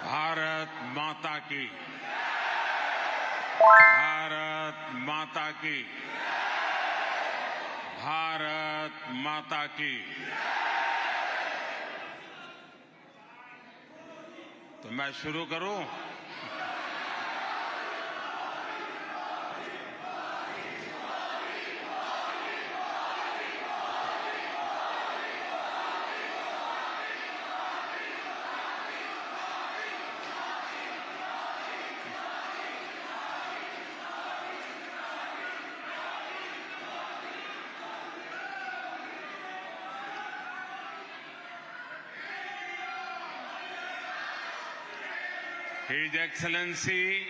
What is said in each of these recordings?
भारत माता की, भारत माता की, भारत माता की। तो मैं शुरू करूं? His Excellency,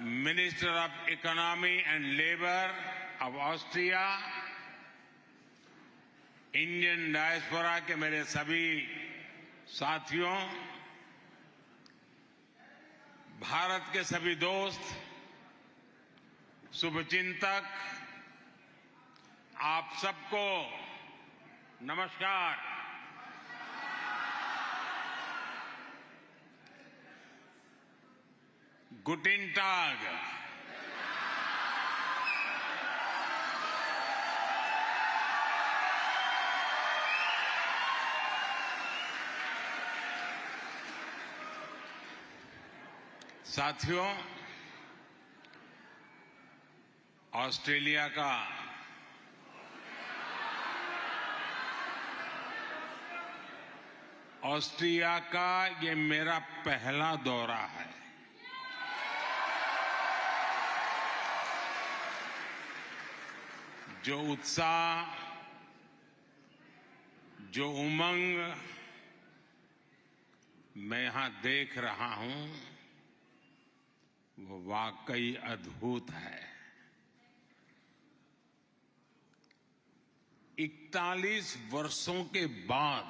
Minister of Economy and Labour of Austria, Indian diaspora के मेरे सभी साथियों, भारत के सभी दोस्त, शुभचिंतक, आप सबको नमस्कार। गुटिन टाग। साथियों, ऑस्ट्रिया का ये मेरा पहला दौरा है। जो उत्साह, जो उमंग मैं यहां देख रहा हूं, वो वाकई अद्भुत है। 41 वर्षों के बाद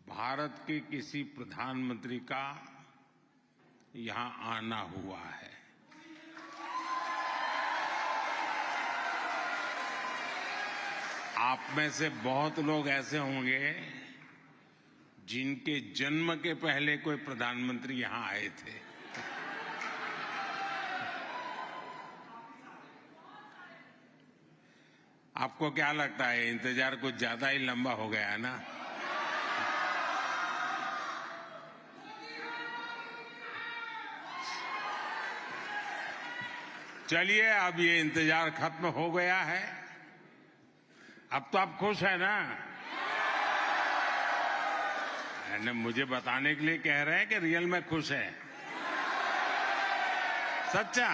भारत के किसी प्रधानमंत्री का यहां आना हुआ है। आप में से बहुत लोग ऐसे होंगे जिनके जन्म के पहले कोई प्रधानमंत्री यहां आए थे। आपको क्या लगता है, इंतजार कुछ ज्यादा ही लंबा हो गया है ना? चलिए, अब ये इंतजार खत्म हो गया है। अब तो आप खुश हैं ना? मुझे बताने के लिए कह रहे हैं कि रियल में खुश है? सच्चा?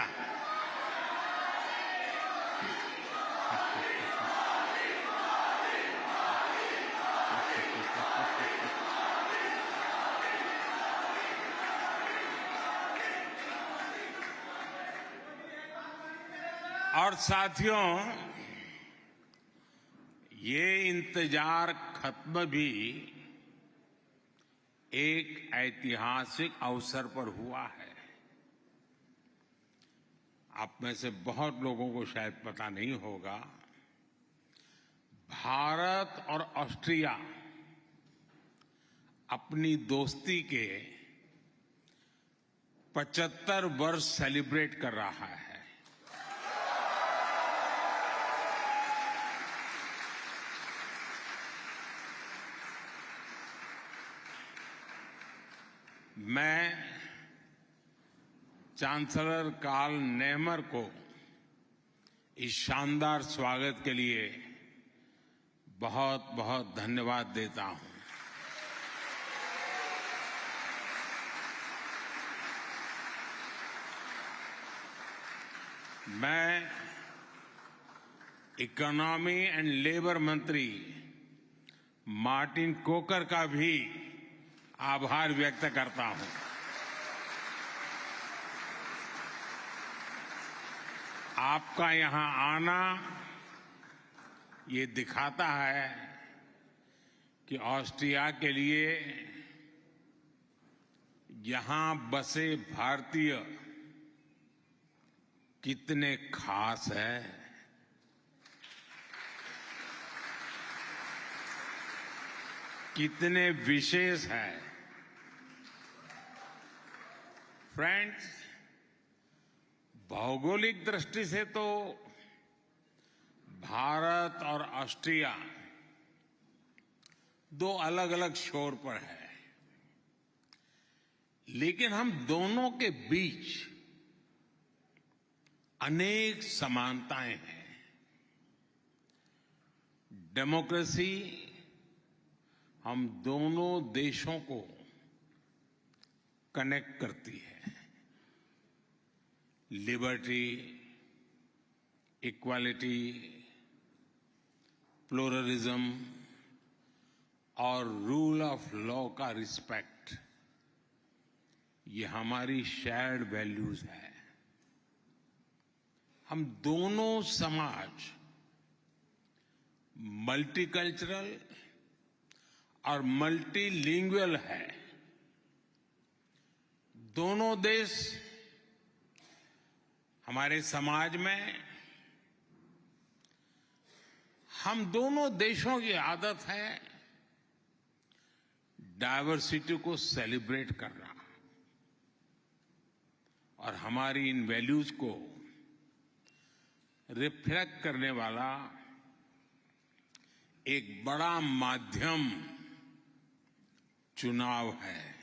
और साथियों, ये इंतजार खत्म भी एक ऐतिहासिक अवसर पर हुआ है। आप में से बहुत लोगों को शायद पता नहीं होगा, भारत और ऑस्ट्रिया अपनी दोस्ती के 75 वर्ष सेलिब्रेट कर रहा है। मैं चांसलर कार्ल नेहमर को इस शानदार स्वागत के लिए बहुत बहुत धन्यवाद देता हूं। मैं इकोनॉमी एंड लेबर मंत्री मार्टिन कोकर का भी आभार व्यक्त करता हूं। आपका यहां आना ये दिखाता है कि ऑस्ट्रिया के लिए यहां बसे भारतीय कितने खास हैं। कितने विशेष हैं। फ्रेंड्स, भौगोलिक दृष्टि से तो भारत और ऑस्ट्रिया दो अलग अलग छोर पर है, लेकिन हम दोनों के बीच अनेक समानताएं हैं। डेमोक्रेसी हम दोनों देशों को कनेक्ट करती है। लिबर्टी, इक्वालिटी, प्लुरलिज्म और रूल ऑफ लॉ का रिस्पेक्ट, ये हमारी शेयर्ड वैल्यूज है। हम दोनों समाज मल्टीकल्चरल और मल्टीलिंगुअल है। दोनों देश, हमारे समाज में हम दोनों देशों की आदत है डायवर्सिटी को सेलिब्रेट करना, और हमारी इन वैल्यूज को रिफ्लेक्ट करने वाला एक बड़ा माध्यम चुनाव है।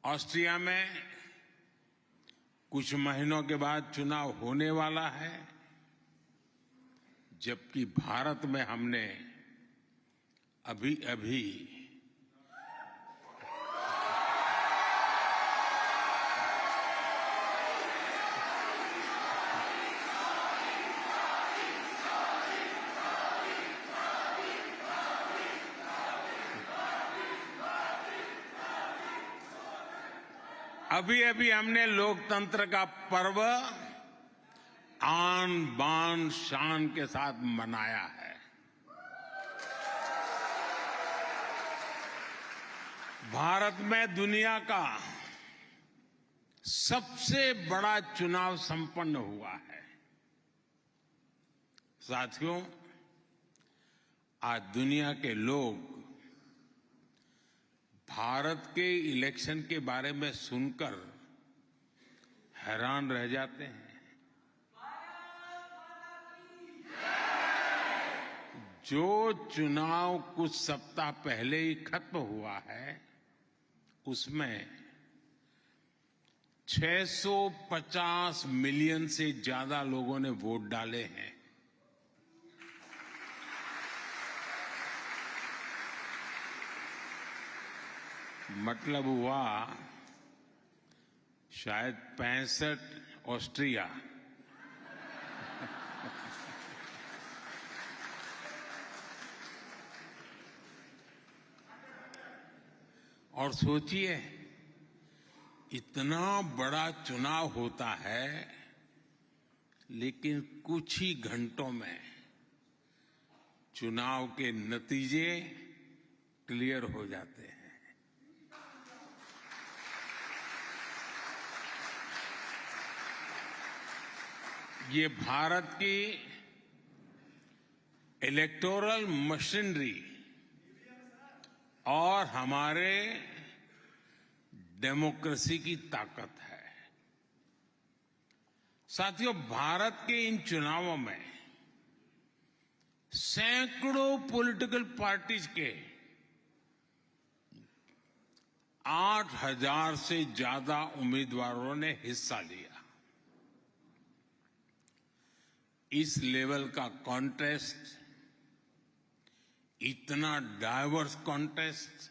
ऑस्ट्रिया में कुछ महीनों के बाद चुनाव होने वाला है, जबकि भारत में हमने अभी हमने लोकतंत्र का पर्व आन बान शान के साथ मनाया है। भारत में दुनिया का सबसे बड़ा चुनाव संपन्न हुआ है। साथियों, आज दुनिया के लोग भारत के इलेक्शन के बारे में सुनकर हैरान रह जाते हैं। जो चुनाव कुछ सप्ताह पहले ही खत्म हुआ है, उसमें 650 मिलियन से ज्यादा लोगों ने वोट डाले हैं। मतलब हुआ शायद 65 ऑस्ट्रिया। और सोचिए, इतना बड़ा चुनाव होता है, लेकिन कुछ ही घंटों में चुनाव के नतीजे क्लियर हो जाते हैं। ये भारत की इलेक्टोरल मशीनरी और हमारे डेमोक्रेसी की ताकत है। साथियों, भारत के इन चुनावों में सैकड़ों पॉलिटिकल पार्टीज के 8,000 से ज्यादा उम्मीदवारों ने हिस्सा लिया। इस लेवल का कॉन्टेस्ट, इतना डाइवर्स कॉन्टेस्ट,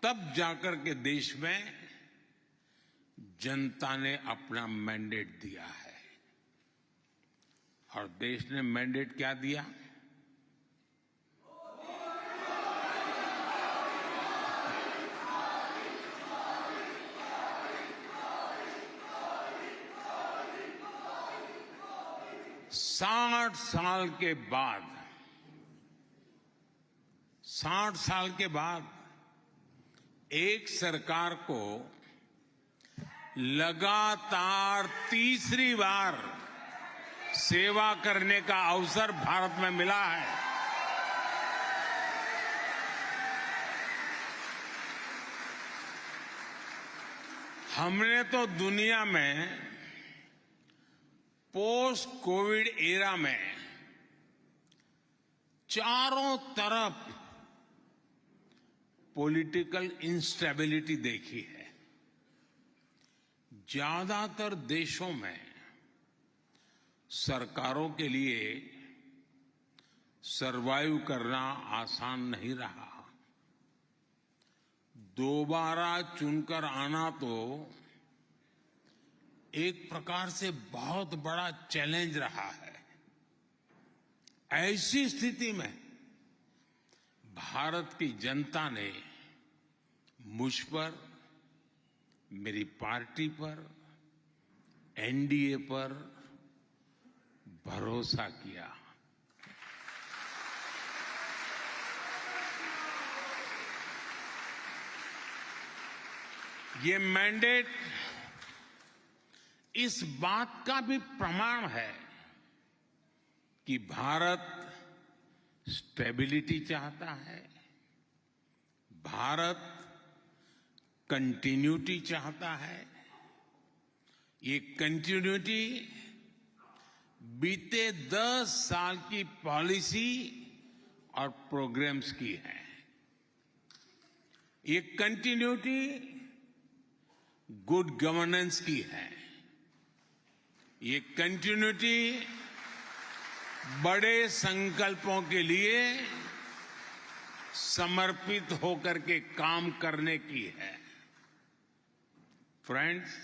तब जाकर के देश में जनता ने अपना मैंडेट दिया है। और देश ने मैंडेट क्या दिया? साठ साल के बाद एक सरकार को लगातार तीसरी बार सेवा करने का अवसर भारत में मिला है। हमने तो दुनिया में पोस्ट कोविड एरा में चारों तरफ पॉलिटिकल इंस्टेबिलिटी देखी है। ज्यादातर देशों में सरकारों के लिए सरवाइव करना आसान नहीं रहा। दोबारा चुनकर आना तो एक प्रकार से बहुत बड़ा चैलेंज रहा है। ऐसी स्थिति में भारत की जनता ने मुझ पर, मेरी पार्टी पर, एनडीए पर भरोसा किया। ये मैंडेट इस बात का भी प्रमाण है कि भारत स्टेबिलिटी चाहता है, भारत कंटिन्यूटी चाहता है। ये कंटिन्यूटी बीते 10 साल की पॉलिसी और प्रोग्राम्स की है। ये कंटिन्यूटी गुड गवर्नेंस की है। ये कंटिन्यूटी बड़े संकल्पों के लिए समर्पित होकर के काम करने की है। फ्रेंड्स,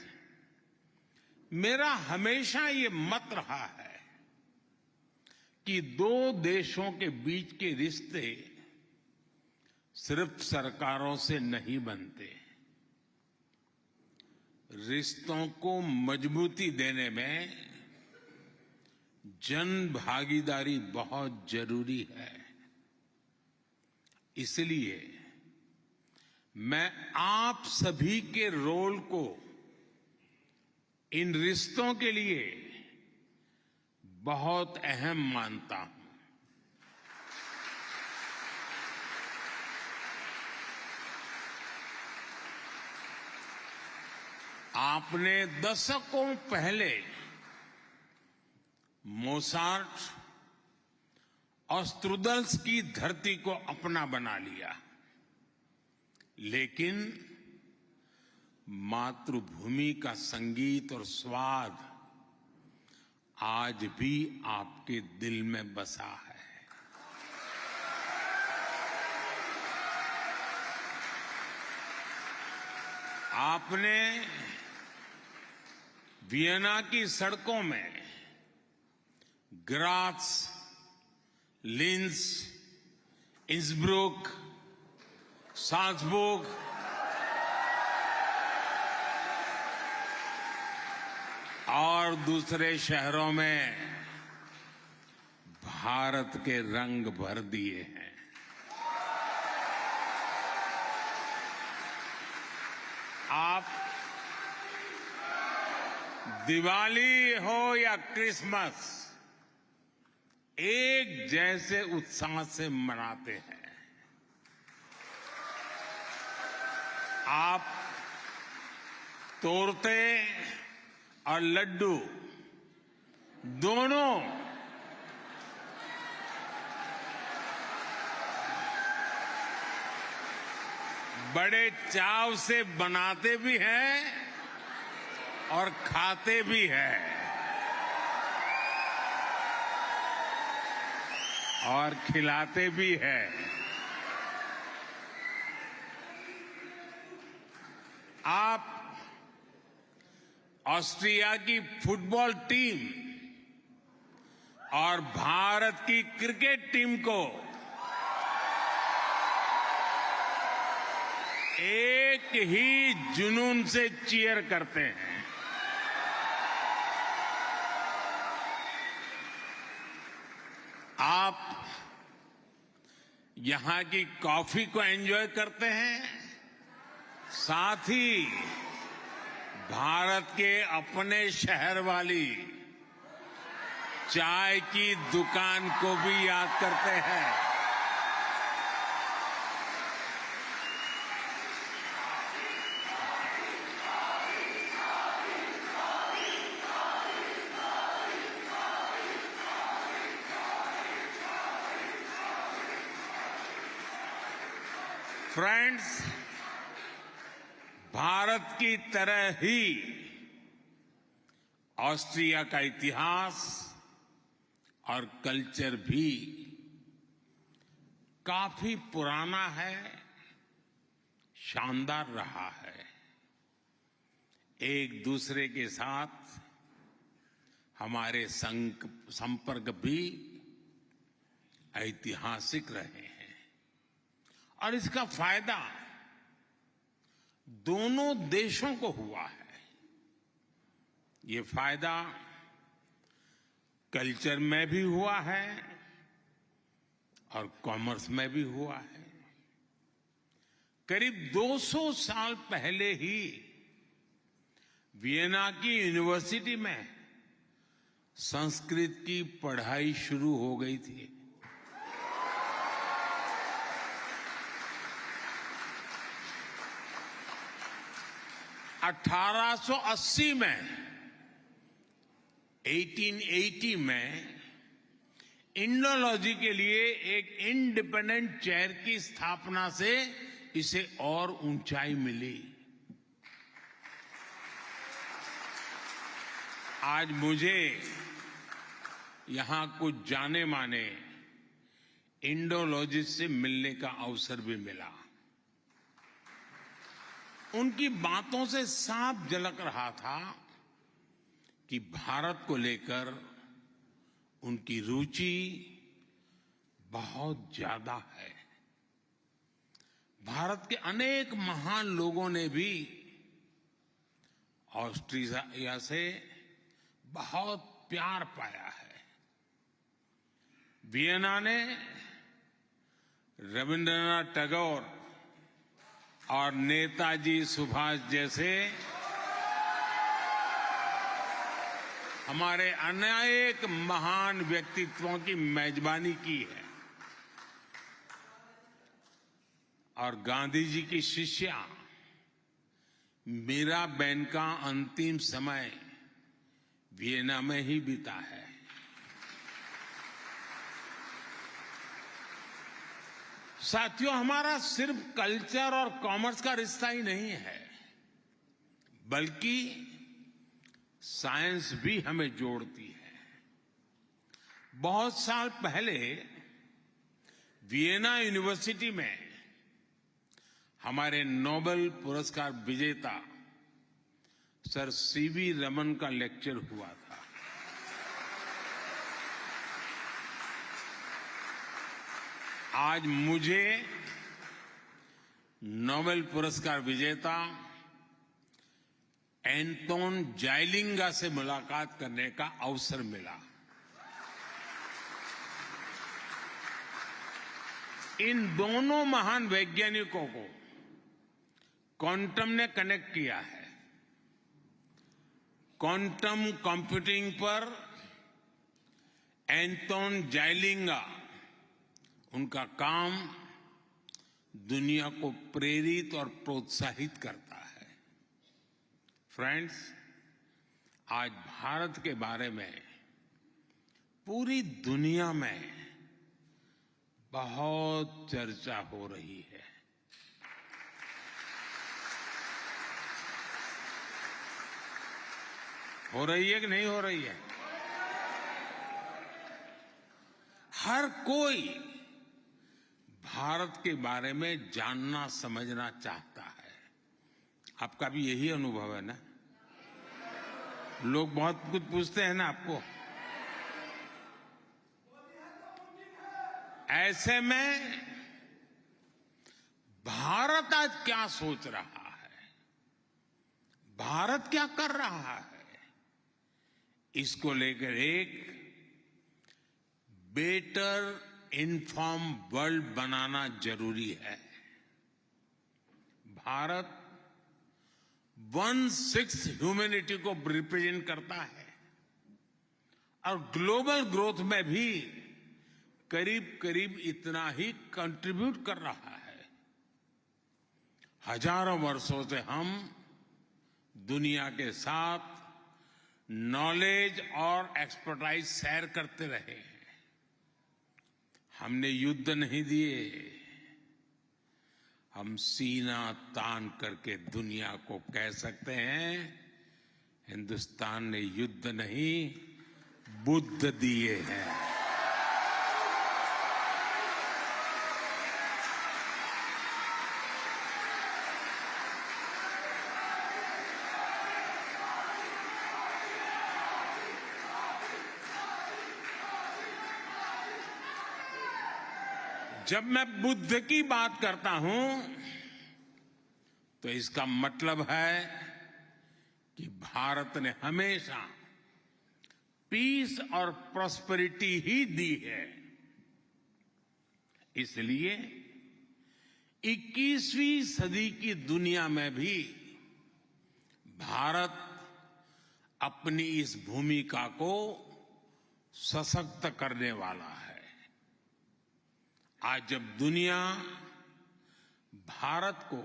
मेरा हमेशा ये मत रहा है कि दो देशों के बीच के रिश्ते सिर्फ सरकारों से नहीं बनते। रिश्तों को मजबूती देने में जन भागीदारी बहुत जरूरी है। इसलिए मैं आप सभी के रोल को इन रिश्तों के लिए बहुत अहम मानता हूं। आपने दशकों पहले मोसार्ट और स्ट्रूदल्स की धरती को अपना बना लिया, लेकिन मातृभूमि का संगीत और स्वाद आज भी आपके दिल में बसा है। आपने वियना की सड़कों में ग्रात्स, लिंस, इंसब्रुक, साल्जबर्ग और दूसरे शहरों में भारत के रंग भर दिए हैं। आप दिवाली हो या क्रिसमस एक जैसे उत्साह से मनाते हैं। आप तोरते और लड्डू दोनों बड़े चाव से बनाते भी हैं और खाते भी हैं और खिलाते भी हैं। आप ऑस्ट्रिया की फुटबॉल टीम और भारत की क्रिकेट टीम को एक ही जुनून से चीयर करते हैं। आप यहां की कॉफी को एंजॉय करते हैं, साथ ही भारत के अपने शहर वाली चाय की दुकान को भी याद करते हैं। फ्रेंड्स, भारत की तरह ही ऑस्ट्रिया का इतिहास और कल्चर भी काफी पुराना है, शानदार रहा है। एक दूसरे के साथ हमारे संपर्क भी ऐतिहासिक रहे हैं और इसका फायदा दोनों देशों को हुआ है। ये फायदा कल्चर में भी हुआ है और कॉमर्स में भी हुआ है। करीब 200 साल पहले ही वियना की यूनिवर्सिटी में संस्कृत की पढ़ाई शुरू हो गई थी। (1880 में 1880 में इंडोलॉजी के लिए एक इंडिपेंडेंट चेयर की स्थापना से इसे और ऊंचाई मिली। आज मुझे यहां कुछ जाने माने इंडोलॉजिस्ट से मिलने का अवसर भी मिला। उनकी बातों से साफ झलक रहा था कि भारत को लेकर उनकी रुचि बहुत ज्यादा है। भारत के अनेक महान लोगों ने भी ऑस्ट्रिया से बहुत प्यार पाया है। वियना ने रविंद्रनाथ टैगोर और नेताजी सुभाष जैसे हमारे अनेक महान व्यक्तित्वों की मेजबानी की है और गांधी जी की शिष्या मीराबेन का अंतिम समय वियना में ही बीता है। साथियों, हमारा सिर्फ कल्चर और कॉमर्स का रिश्ता ही नहीं है, बल्कि साइंस भी हमें जोड़ती है। बहुत साल पहले वियना यूनिवर्सिटी में हमारे नोबेल पुरस्कार विजेता सर सीवी रमन का लेक्चर हुआ था। आज मुझे नोबेल पुरस्कार विजेता एंटोन जाइलिंगा से मुलाकात करने का अवसर मिला। इन दोनों महान वैज्ञानिकों को क्वांटम ने कनेक्ट किया है। क्वांटम कंप्यूटिंग पर एंटोन जाइलिंगा, उनका काम दुनिया को प्रेरित और प्रोत्साहित करता है। फ्रेंड्स, आज भारत के बारे में पूरी दुनिया में बहुत चर्चा हो रही है। हो रही है कि नहीं हो रही है? हर कोई भारत के बारे में जानना समझना चाहता है। आपका भी यही अनुभव है ना? लोग बहुत कुछ पूछते हैं ना आपको। ऐसे में भारत आज क्या सोच रहा है, भारत क्या कर रहा है, इसको लेकर एक बेटर इन्फॉर्म वर्ल्ड बनाना जरूरी है। भारत 1/6 ह्यूमैनिटी को रिप्रेजेंट करता है और ग्लोबल ग्रोथ में भी करीब करीब इतना ही कंट्रीब्यूट कर रहा है। हजारों वर्षों से हम दुनिया के साथ नॉलेज और एक्सपर्टाइज शेयर करते रहे हैं। हमने युद्ध नहीं दिए, हम सीना तान करके दुनिया को कह सकते हैं, हिंदुस्तान ने युद्ध नहीं, बुद्ध दिए हैं। जब मैं बुद्ध की बात करता हूं तो इसका मतलब है कि भारत ने हमेशा पीस और प्रॉस्पेरिटी ही दी है। इसलिए 21वीं सदी की दुनिया में भी भारत अपनी इस भूमिका को सशक्त करने वाला है। आज जब दुनिया भारत को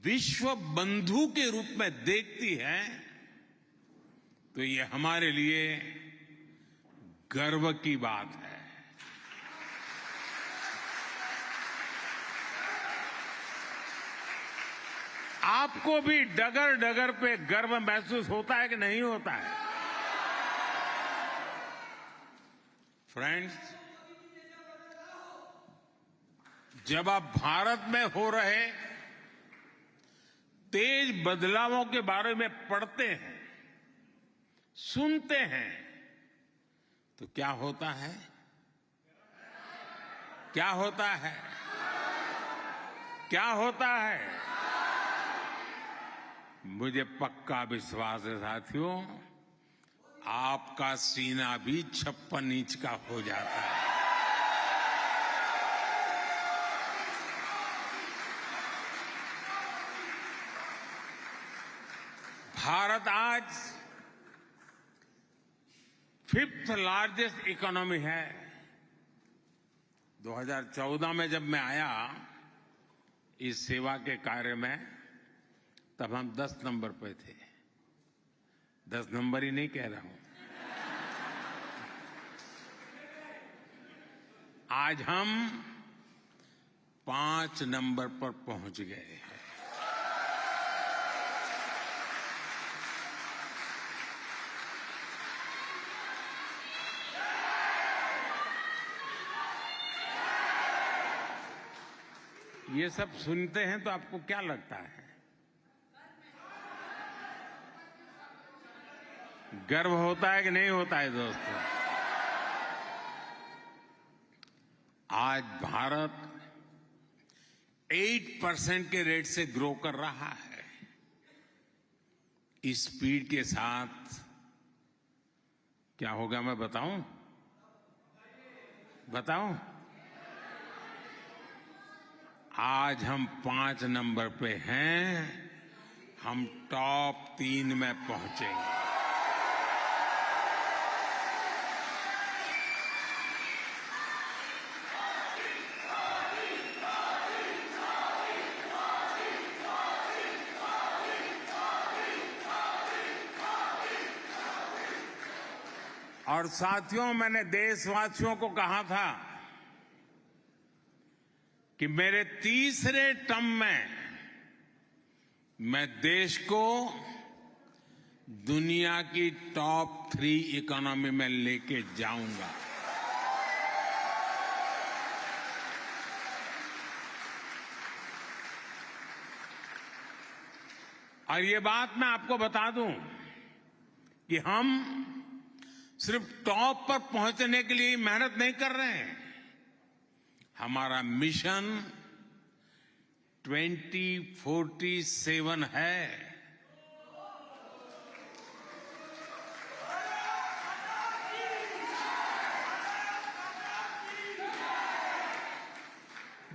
विश्व बंधु के रूप में देखती है तो ये हमारे लिए गर्व की बात है। आपको भी डगर डगर पे गर्व महसूस होता है कि नहीं होता है? फ्रेंड्स, जब आप भारत में हो रहे तेज बदलावों के बारे में पढ़ते हैं, सुनते हैं, तो क्या होता है? क्या होता है? क्या होता है? मुझे पक्का विश्वास है साथियों, आपका सीना भी 56 इंच का हो जाता है। भारत आज 5th लार्जेस्ट इकोनॉमी है। 2014 में जब मैं आया इस सेवा के कार्य में, तब हम 10 नंबर पे थे। 10 नंबर ही नहीं कह रहा हूं, आज हम 5 नंबर पर पहुंच गए हैं। ये सब सुनते हैं तो आपको क्या लगता है? गर्व होता है कि नहीं होता है दोस्तों? आज भारत 8% के रेट से ग्रो कर रहा है। इस स्पीड के साथ क्या होगा मैं बताऊं? बताऊं? आज हम 5 नंबर पे हैं, हम टॉप 3 में पहुंचेंगे। और साथियों, मैंने देशवासियों को कहा था कि मेरे तीसरे टर्म में मैं देश को दुनिया की टॉप 3 इकोनॉमी में लेके जाऊंगा। और ये बात मैं आपको बता दूं कि हम सिर्फ टॉप पर पहुंचने के लिए मेहनत नहीं कर रहे हैं। हमारा मिशन 2047 है।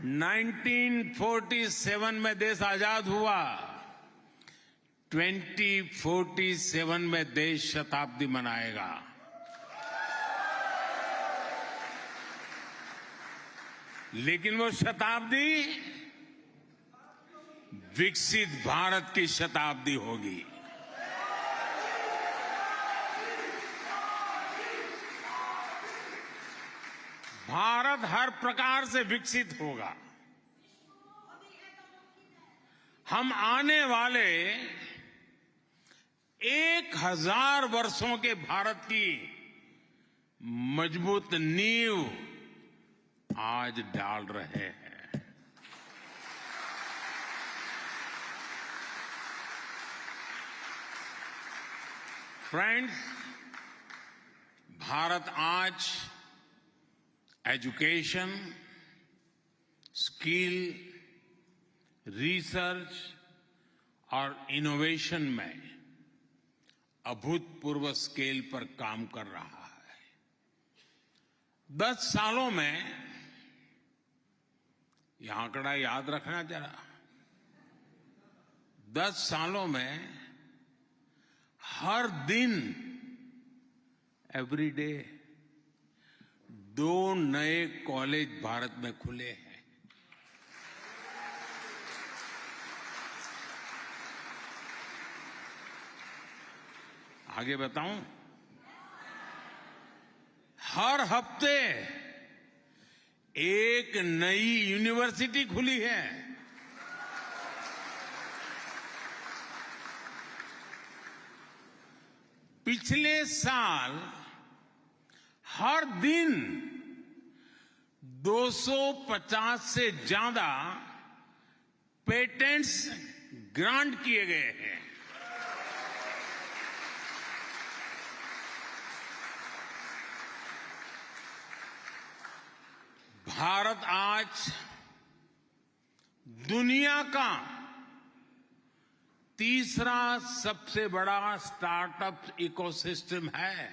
नाइनटीन 47 में देश आजाद हुआ, 2047 में देश शताब्दी मनाएगा। लेकिन वो शताब्दी विकसित भारत की शताब्दी होगी। भारत हर प्रकार से विकसित होगा। हम आने वाले 1000 वर्षों के भारत की मजबूत नींव आज डाल रहे हैं। फ्रेंड्स, भारत आज एजुकेशन, स्किल, रिसर्च और इनोवेशन में अभूतपूर्व स्केल पर काम कर रहा है। 10 सालों में, यह आंकड़ा याद रखना जरा, 10 सालों में हर दिन, एवरी डे, 2 नए कॉलेज भारत में खुले हैं। आगे बताऊं, हर हफ्ते एक नई यूनिवर्सिटी खुली है। पिछले साल हर दिन 250 से ज्यादा पेटेंट्स ग्रांट किए गए हैं। भारत आज दुनिया का तीसरा सबसे बड़ा स्टार्टअप इकोसिस्टम है।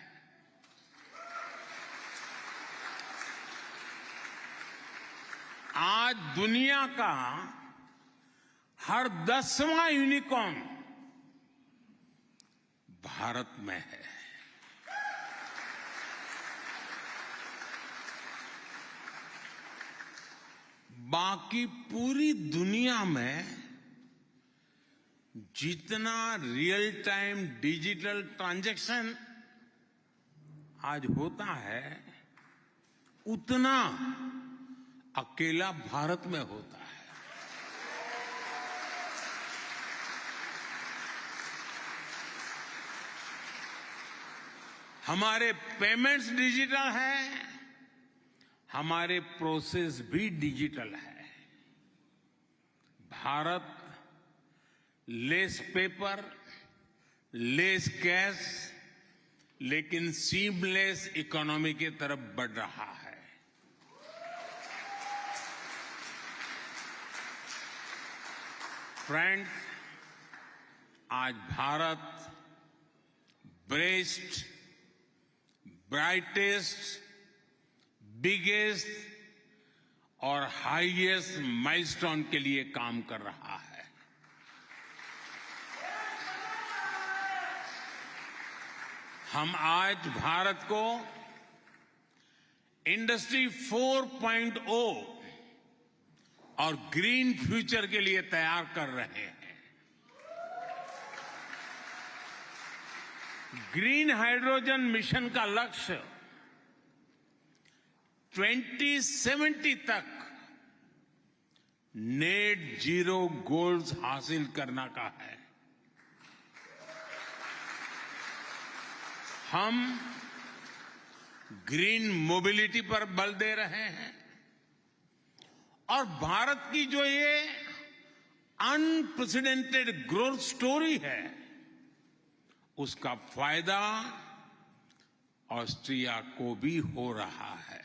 आज दुनिया का हर 10वां यूनिकॉर्न भारत में है। बाकी पूरी दुनिया में जितना रियल टाइम डिजिटल ट्रांजैक्शन आज होता है, उतना अकेला भारत में होता है। हमारे पेमेंट्स डिजिटल हैं, हमारे प्रोसेस भी डिजिटल है। Bharat less paper, less cash, लेकिन सीमलेस इकोनॉमी की तरफ बढ़ रहा है। फ्रेंड्स, आज भारत बेस्ट, ब्राइटेस्ट, बिगेस्ट और हाईएस्ट माइलस्टोन के लिए काम कर रहा है। हम आज भारत को इंडस्ट्री 4.0 और ग्रीन फ्यूचर के लिए तैयार कर रहे हैं। ग्रीन हाइड्रोजन मिशन का लक्ष्य 2070 तक नेट जीरो गोल्स हासिल करना का है। हम ग्रीन मोबिलिटी पर बल दे रहे हैं और भारत की जो ये अनप्रेसिडेंटेड ग्रोथ स्टोरी है, उसका फायदा ऑस्ट्रिया को भी हो रहा है।